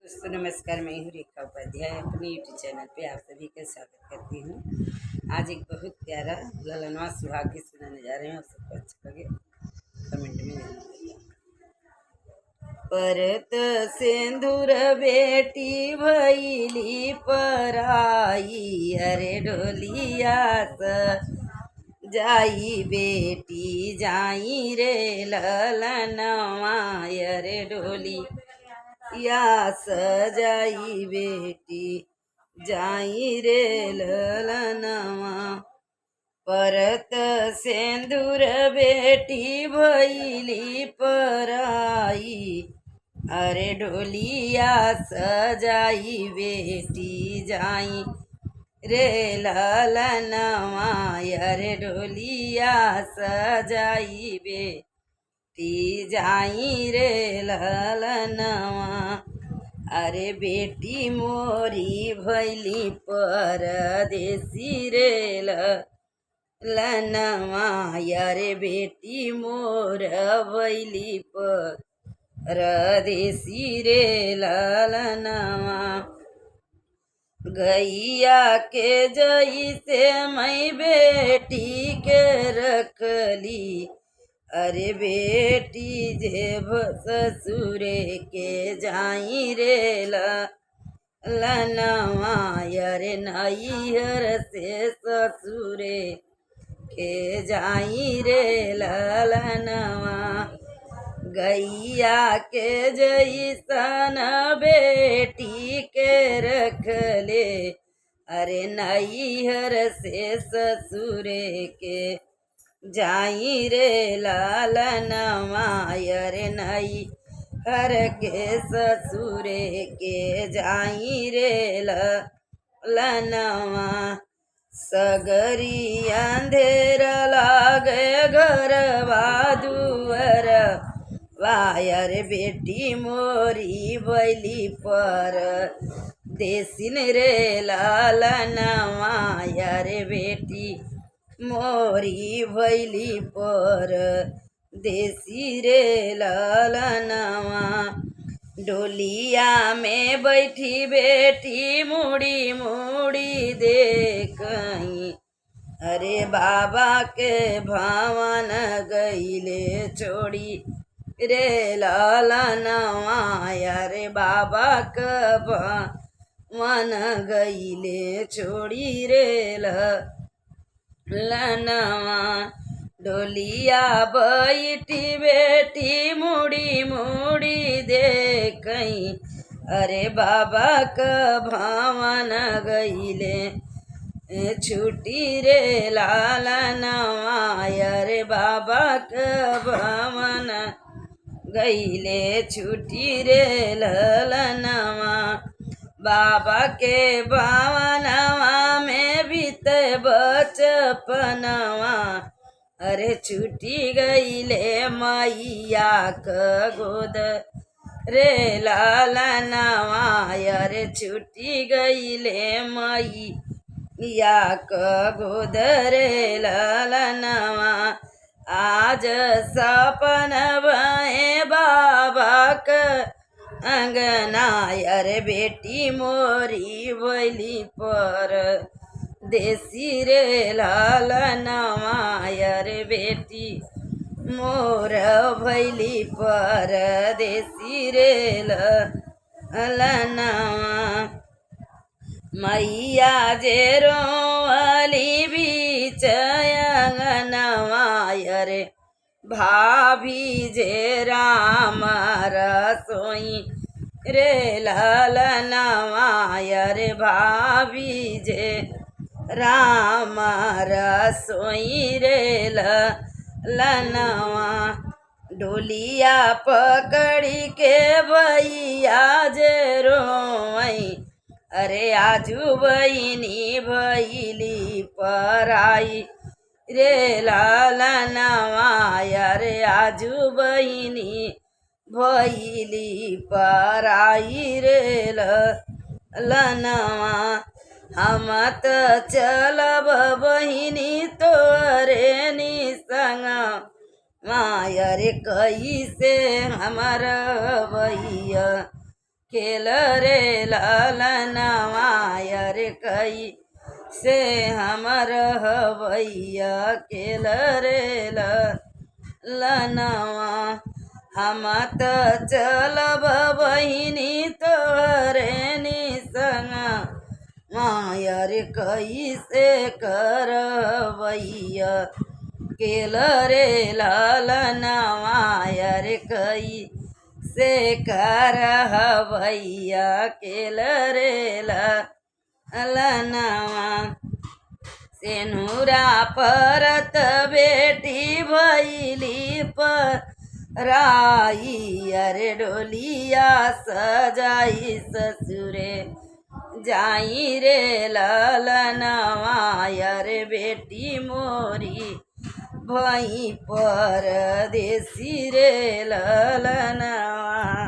दोस्तों नमस्कार। मैं हूँ रेखा उपाध्याय, अपने यूट्यूब चैनल पे आप सभी का स्वागत करती हूँ। आज एक बहुत प्यारा ललनवा सुहाग गीत सुनाने जा रहे हैं। आप सबको अच्छा लगे कमेंट में जरूर। परत सिंदूर बेटी भैली पराई, अरे ढोलिया जाई बेटी जाई रे ललनवा, अरे ढोली या सजाई बेटी जाई रे ललनवा। परत सिंदूर बेटी भैली पराई, अरे ढोलिया सजाई बेटी जाई रे ललनवा, अरे ढोलिया सजाई बेटी जाई रे ललनवा। अरे बेटी मोरी भैली परदेसी रे ललनवा, अरे बेटी मोर भैली परदेसी रे ललनवा। गैया के जैसे मैं बेटी के रखली, अरे बेटी जेब ससुरे के जाई रे ललनवा, अरे नैहर से ससुरे के जाई रे ललनवा। गैया के जैसन बेटी के रखले, अरे नैहर से ससुरे के जाई रे ललनवा, अरे नैहर के ससुरे के जाई रे ललनवा। सगरी अंधेर लागे घरवा दुअर, वायर बेटी मोरी भैली पर देसिन रे ललनवा, अरे बेटी मोरी भैली पर देसी रे ललनवा। डोलिया में बैठी बेटी मुड़ी मुड़ी देखई, अरे बाबा के भवन गईले छोड़ी रे ललनवा, अरे बाबा के भवन गईले छोड़ी रे ललनवा। डोलिया बैठी बेटी मुड़ी मुड़ी देखई, अरे बाबा का भवन गईले छुट्टी रे ललनवा, अरे बाबा का भवन गईले छुट्टी रे ललनवा। बाबा के भवनवा में बीते बचपनवा, अरे छुट्टी गईले मैया क गोद रे ललनवा, अरे छुट्टी गईले मैया क गोद रे ललनवा। आज सपन भए बाबा क अंगना, अरे बेटी मोरी भैली पर देसी रे ललनवा, अरे बेटी मोर भैली पर देसी रे ललनवा। मैया जे रोअली बीच अंगनवा, अरे भाभी जे राम रसोई रे ललनवा, अरे भाभी जे राम रसोई रे ललनवा। डोलिया पकड़ी के भैया जे रोई, अरे आजू बहिनी भैली पराई रे ललनवा, अरे आजू बहिनी भैली पराई रे ललनवा। हम त चलब बहिनी तोरे निसंग, मायर कैसे हमर भैया खेल रे ललनवा अरे कई से हमर हवैया खेल रे ललनवा हम त चलब बहिनी तोरे संग मायर कैसे करवैया केल रे ललनवा यर कैसे करवैया केल रे ललनवा सेनुरा परत बेटी भैली पराई अरे डोलिया सजाई ससुरे जाई रे ललनवा अरे बेटी मोरी भई परदेसी रे ललनवा।